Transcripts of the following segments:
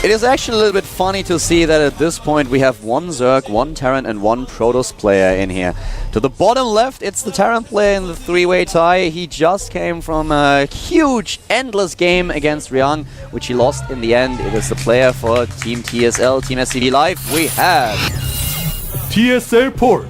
It is actually a little bit funny to see that at this point we have one Zerg, one Terran and one Protoss player in here. To the bottom left, it's the Terran player in the three-way tie. He just came from a huge, endless game against Ryang, which he lost in the end. It is the player for Team TSL, Team SCV Live. We have TSL Polt.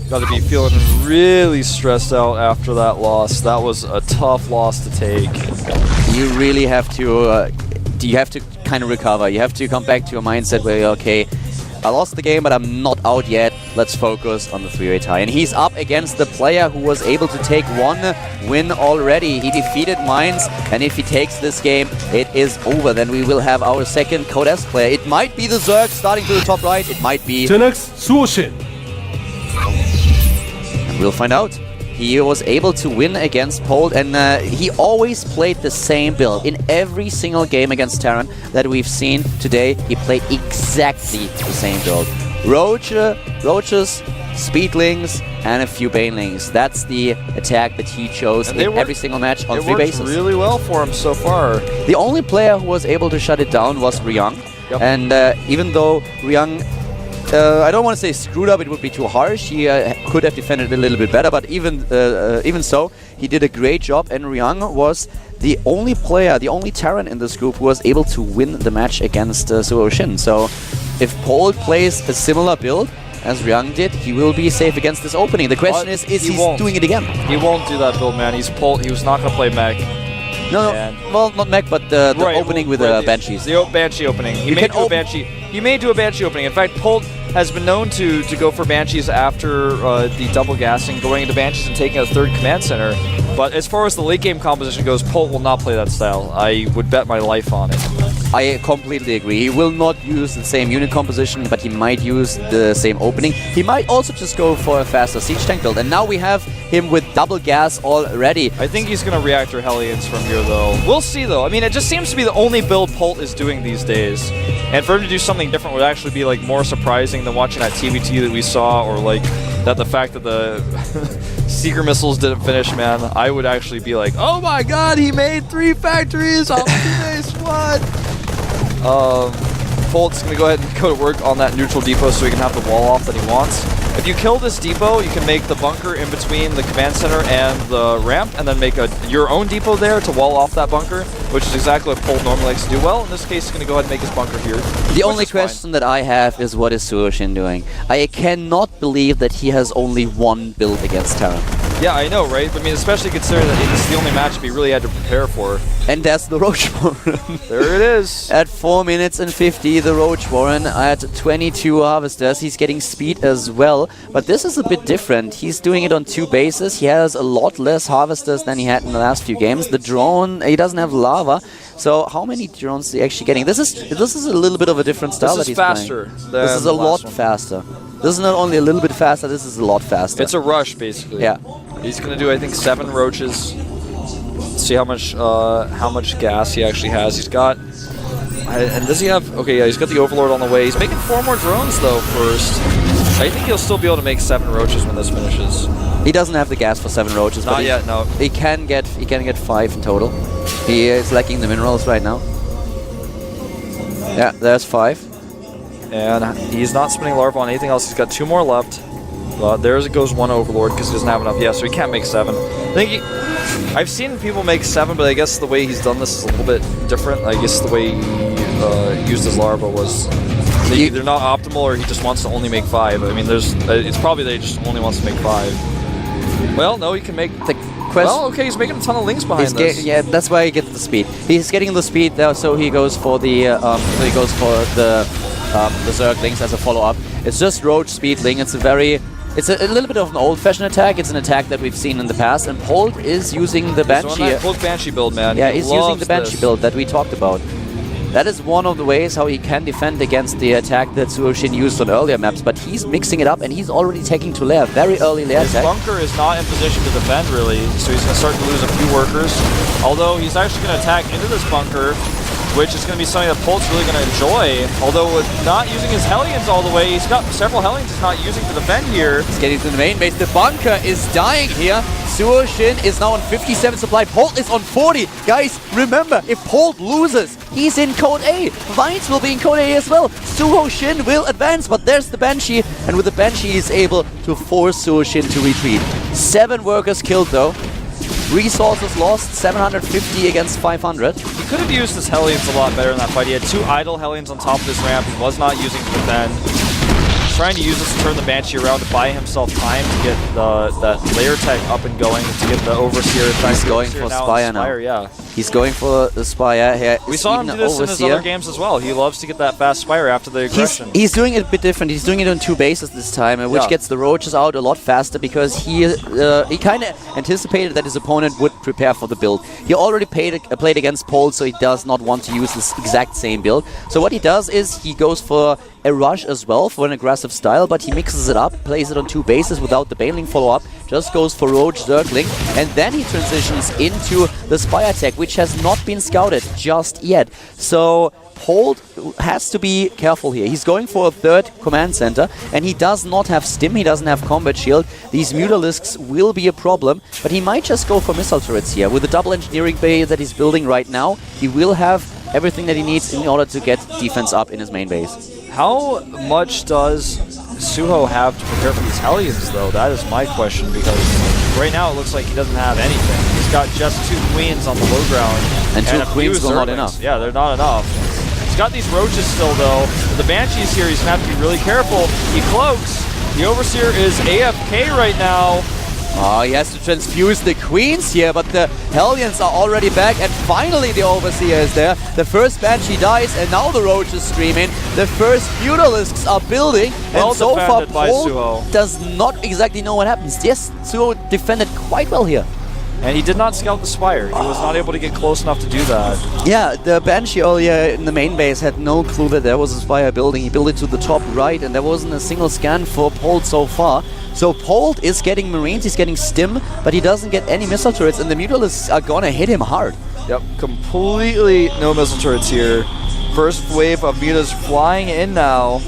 Got to be feeling really stressed out after that loss. That was a tough loss to take. You really have to kind of recover. You have to come back to your mindset where you're okay, I lost the game, but I'm not out yet. Let's focus on the three-way tie. And he's up against the player who was able to take one win already. He defeated Mainz, and if he takes this game, it is over. Then we will have our second Code S player. It might be the Zerg starting to the top right. It might be... SuHoSin. We'll find out. He was able to win against Polt, and he always played the same build. In every single game against Terran that we've seen today, he played exactly the same build. Roaches, Speedlings, and a few Banelings. That's the attack that he chose in every single match on three bases. It worked really well for him so far. The only player who was able to shut it down was Ryang. Yep. And even though Ryang... I don't want to say screwed up, it would be too harsh. He could have defended a little bit better, but even so, he did a great job, and Ryang was the only player, the only Terran in this group who was able to win the match against SuHoSin. So if Polt plays a similar build as Ryang did, he will be safe against this opening. The question is he doing it again? He won't do that build, man. He's Polt. He was not going to play mech. No, well, not mech, but the opening with the Banshees. The Banshee opening. He may do a Banshee opening. In fact, Polt has been known to go for Banshees after the double gassing, going into Banshees and taking a third command center. But as far as the late game composition goes, Polt will not play that style. I would bet my life on it. I completely agree. He will not use the same unit composition, but he might use the same opening. He might also just go for a faster siege tank build. And now we have him with double gas already. I think he's going to Reactor Hellions from here, though. We'll see, though. I mean, it just seems to be the only build Polt is doing these days. And for him to do something different would actually be like more surprising than watching that TVT that we saw, or like that the fact that the Seeker missiles didn't finish, man. I would actually be like, oh my god, he made 3 factories on 2 days, what? Polt's going to go ahead and go to work on that neutral depot so he can have the wall off that he wants. If you kill this depot, you can make the bunker in between the command center and the ramp, and then make your own depot there to wall off that bunker, which is exactly what Polt normally likes to do. Well, in this case, he's going to go ahead and make his bunker here. The only question that I have is, what is SuHoSin doing? I cannot believe that he has only one build against Terran. Yeah, I know, right? I mean, especially considering that this is the only match he really had to prepare for. And that's the Roach Warren. There it is. At 4 minutes and 50, the Roach Warren at 22 harvesters. He's getting speed as well. But this is a bit different. He's doing it on 2 bases. He has a lot less harvesters than he had in the last few games. The drone, he doesn't have lava. So how many drones is he actually getting? This is a little bit of a different style that he's faster. This is a lot faster. This is not only a little bit faster, this is a lot faster. It's a rush, basically. Yeah. He's going to do, I think, 7 roaches. Let's see how much gas he actually has. He's got... And does he have... Okay, yeah, he's got the Overlord on the way. He's making 4 more drones, though, first. I think he'll still be able to make 7 roaches when this finishes. He doesn't have the gas for 7 roaches. Not yet, no. He can get 5 in total. He is lacking the minerals right now. Yeah, there's 5. And he's not spending larva on anything else. He's got 2 more left. But there goes 1 Overlord because he doesn't have enough. Yeah, so he can't make 7. I think I've seen people make 7, but I guess the way he's done this is a little bit different. I guess the way he used his larva was either not optimal or he just wants to only make 5. I mean, it's probably that he just only wants to make 5. Well, no, he can make... Well, okay, he's making a ton of links behind this. Yeah, that's why he gets the speed. He's getting the speed there, so he goes for the Zerg links as a follow-up. It's just Roach Speedling. It's a little bit of an old-fashioned attack. It's an attack that we've seen in the past, and Polt is using the Banshee. Polt Banshee build, man. Yeah, he's using the Banshee build that we talked about. That is one of the ways how he can defend against the attack that SuHoSin used on earlier maps, but he's mixing it up and he's already taking to lair. Very early lair attack. His bunker is not in position to defend, really, so he's going to start to lose a few workers. Although he's actually going to attack into this bunker which is going to be something that Polt's really going to enjoy. Although with not using his Hellions all the way, he's got several Hellions he's not using to defend here. He's getting to the main base. The bunker is dying here. SuHoSin is now on 57 supply. Polt is on 40. Guys, remember, if Polt loses, he's in Code A. Vines will be in Code A as well. SuHoSin will advance, but there's the Banshee. And with the Banshee, he's able to force SuHoSin to retreat. 7 workers killed, though. Resources lost, 750 against 500. He could have used his Hellions a lot better in that fight. He had 2 idle Hellions on top of his ramp. He was not using to defend. Trying to use this to turn the Banshee around to buy himself time to get that layer tech up and going, to get the Overseer. He's going for Spire now. Yeah. He's going for the Spire here. We saw him do this in his other games as well. He loves to get that fast Spire after the aggression. He's doing it a bit different. He's doing it on 2 bases this time, which gets the roaches out a lot faster because he kind of anticipated that his opponent would prepare for the build. He already played against Polt, so he does not want to use this exact same build. So what he does is he goes for a rush as well for an aggressive style, but he mixes it up, plays it on 2 bases without the Baneling follow-up, just goes for Roach Zergling, and then he transitions into the Spire tech, which has not been scouted just yet. So Polt has to be careful here. He's going for a 3rd command center, and he does not have Stim, he doesn't have Combat Shield. These Mutalisks will be a problem, but he might just go for missile turrets here. With the double engineering bay that he's building right now, he will have everything that he needs in order to get defense up in his main base. How much does Suho have to prepare for these Hellions, though? That is my question, because right now it looks like he doesn't have anything. He's got just 2 Queens on the low ground. And 2 Queens are not enough. Yeah, they're not enough. He's got these Roaches still, though. With the Banshees here, he's going to have to be really careful. He cloaks. The Overseer is AFK right now. Oh, he has to transfuse the Queens here, but the Hellions are already back, and finally the Overseer is there. The first Banshee dies, and now the Roach is streaming. The first Mutalisks are building, and so far Polt does not exactly know what happens. Yes, Suho defended quite well here. And he did not scout the Spire. He was not able to get close enough to do that. Yeah, the Banshee earlier in the main base had no clue that there was a Spire building. He built it to the top right, and there wasn't a single scan for Polt so far. So Polt is getting Marines, he's getting Stim, but he doesn't get any missile turrets, and the Mutalisks are gonna hit him hard. Yep, completely no missile turrets here. First wave of Mutas flying in now.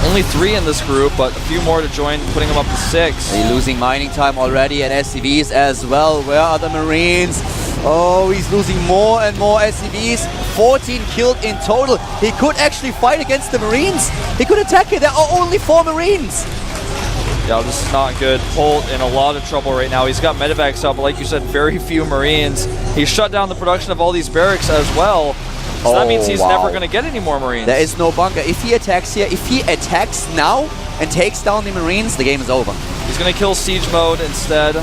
Only 3 in this group, but a few more to join, putting him up to 6. He's losing mining time already, and SCVs as well. Where are the Marines? Oh, he's losing more and more SCVs. 14 killed in total. He could actually fight against the Marines. He could attack it. There are only 4 Marines. Yeah, this is not good. Polt in a lot of trouble right now. He's got medevacs up, but like you said, very few Marines. He shut down the production of all these barracks as well. So that means he's never going to get any more Marines. There is no bunker. If he attacks here, if he attacks now and takes down the Marines, the game is over. He's going to kill Siege Mode instead.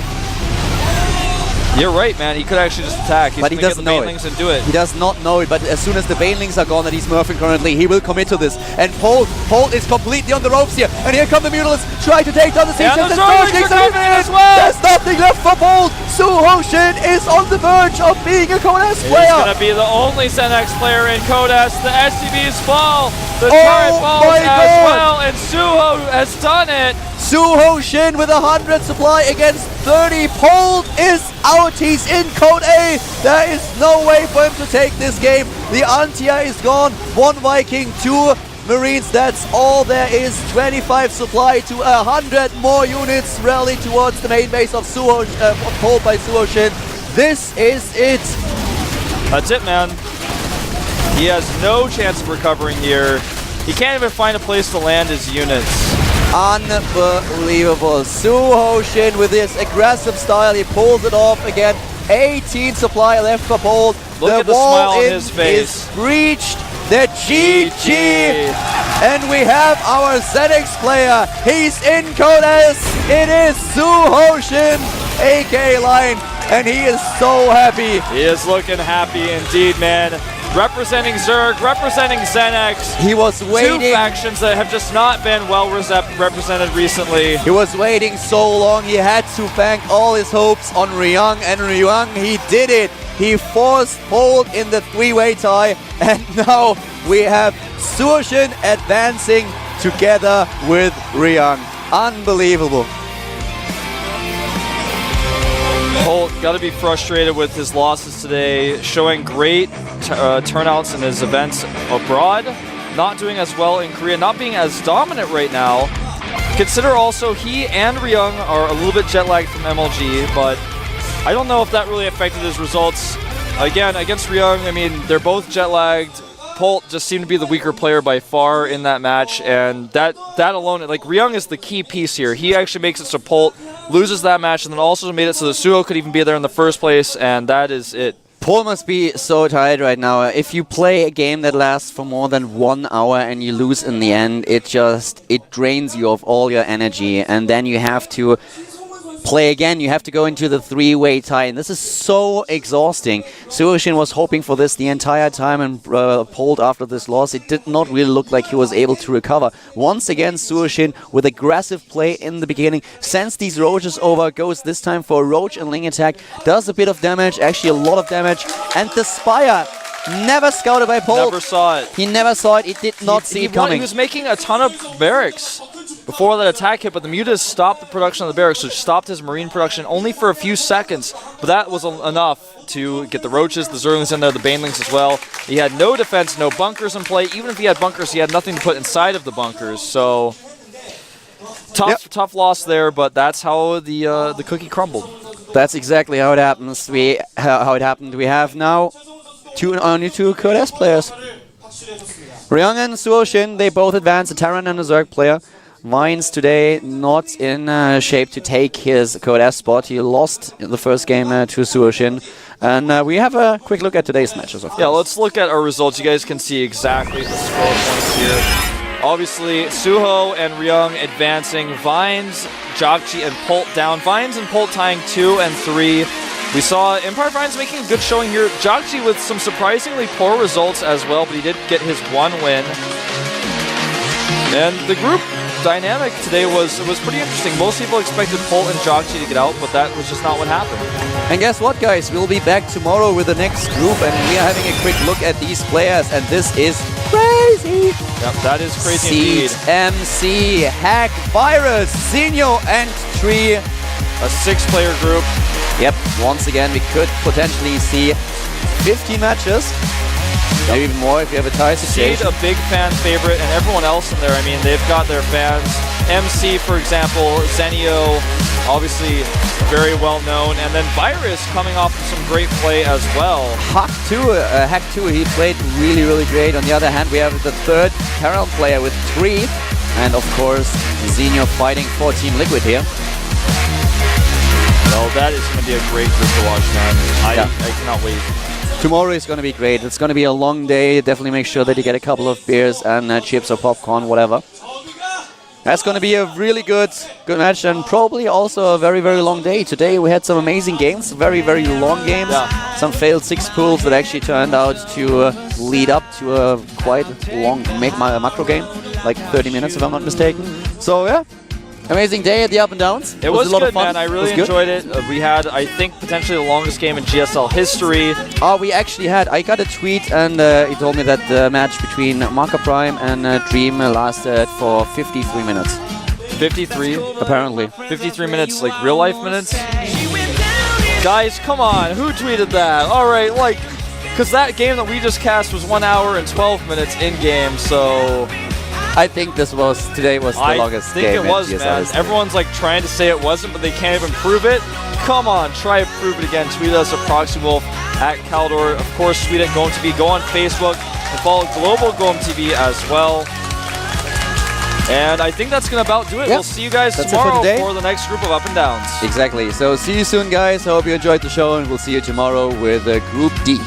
You're right, man. He could actually just attack. He's but he doesn't know it. And do it. He does not know it, but as soon as the Banelings are gone that he's Murphing currently, he will commit to this. And Polt is completely on the ropes here. And here come the Mutalisks, try to take down the Siege. And the Zerglings are coming in as well. There's nothing left for Polt. SuHoSin is on the verge of being a Code S player. He's going to be the only Senex player in Code S. The SCVs fall. The turret falls as well. And Suho has done it. SuHoSin with 100 supply against 30. Polt is out. He's in Code A. There is no way for him to take this game. The Antia is gone. 1 Viking, 2 Marines. That's all there is. 25 supply to 100 more units rally towards the main base of Polt by SuHoSin. This is it. That's it, man. He has no chance of recovering here. He can't even find a place to land his units. Unbelievable. SuHoSin with his aggressive style, he pulls it off again. 18 supply left for Polt. Look at the smile on his face. Is breached. The GG. And we have our Senex player. He's in Code S. It is SuHoSin, aka Line, and he is so happy. He is looking happy indeed, man. Representing Zerg, representing Senex. He was waiting. 2 factions that have just not been well represented recently. He was waiting so long, he had to bank all his hopes on Ryung, and Ryung, he did it. He forced Polt in the 3-way tie, and now we have SuHoSin advancing together with Ryung. Unbelievable. Polt gotta be frustrated with his losses today. Showing great turnouts in his events abroad. Not doing as well in Korea. Not being as dominant right now. Consider also he and Ryung are a little bit jet lagged from MLG, but I don't know if that really affected his results. Again, against Ryung, I mean, they're both jet lagged. Polt just seemed to be the weaker player by far in that match, and that alone, like, Ryung is the key piece here. He actually makes it so Polt loses that match, and then also made it so that Suho could even be there in the first place, and that is it. Polt must be so tired right now. If you play a game that lasts for more than 1 hour and you lose in the end, it drains you of all your energy, and then you have to play again. You have to go into the 3-way tie, and this is so exhausting. SuHoSin was hoping for this the entire time, and Polt, after this loss, it did not really look like he was able to recover. Once again, SuHoSin with aggressive play in the beginning, sends these roaches over, goes this time for a roach and ling attack, does a bit of damage, actually a lot of damage, and the Spire never scouted by Polt. Never saw it. He never saw it. He did not see it coming. He was making a ton of barracks before that attack hit, but the Mutas stopped the production of the barracks, which stopped his marine production only for a few seconds. But that was enough to get the roaches, the Zerlings in there, the Banelings as well. He had no defense, no bunkers in play. Even if he had bunkers, he had nothing to put inside of the bunkers. So tough loss there, but that's how the cookie crumbled. That's exactly how it happens. How it happened. We have now only two Code S players. Ryung and SuHoSin, they both advance, a Terran and a Zerg player. Vines today not in shape to take his Code S spot. He lost in the first game to SuHoSin. And we have a quick look at today's matches, of course. Yeah, let's look at our results. You guys can see exactly the score points here. Obviously, Suho and Ryung advancing. Vines, Jagchi, and Polt down. Vines and Polt tying 2 and 3. We saw Empire Vines making a good showing here. Jagchi with some surprisingly poor results as well, but he did get his 1 win. And the group dynamic today was pretty interesting. Most people expected Polt and Jagchi to get out, but that was just not what happened. And guess what, guys? We'll be back tomorrow with the next group, and we are having a quick look at these players, and this is crazy. Yep, that is crazy indeed. MC, Hack, Virus, Zinho, and Tree. A 6-player group. Yep, once again, we could potentially see 50 matches. Maybe even more if you have a tie situation. Seed, a big fan favorite, and everyone else in there, I mean, they've got their fans. MC, for example, Zenio, obviously very well known, and then Virus coming off of some great play as well. Hack 2, he played really, really great. On the other hand, we have the third Terran player with 3, and of course, Zenio fighting for Team Liquid here. Well, that is going to be a great group to watch, man. I cannot wait. Tomorrow is going to be great. It's going to be a long day. Definitely make sure that you get a couple of beers and chips or popcorn, whatever. That's going to be a really good match, and probably also a very, very long day. Today we had some amazing games, very, very long games. Yeah. Some failed 6 pools that actually turned out to lead up to a quite long macro game, like 30 minutes if I'm not mistaken. So yeah. Amazing day at the Up and Downs. It was a lot good, of fun. man. I really enjoyed it. We had, I think, potentially the longest game in GSL history. We actually had. I got a tweet, and he told me that the match between Marker Prime and Dream lasted for 53 minutes. 53? Apparently. 53 minutes, like real life minutes? Guys, come on. Who tweeted that? All right, like, because that game that we just cast was 1 hour and 12 minutes in game, so I think today was the longest game. I think it was, man. Everyone's like trying to say it wasn't, but they can't even prove it. Come on, try to prove it again. Tweet us at ProxyWolf, at Caldor. Of course, tweet at GOMTV. Go on Facebook and follow Global GOMTV as well. And I think that's going to about do it. We'll see you guys tomorrow for the next group of Up and Downs. Exactly. So see you soon, guys. I hope you enjoyed the show, and we'll see you tomorrow with Group D.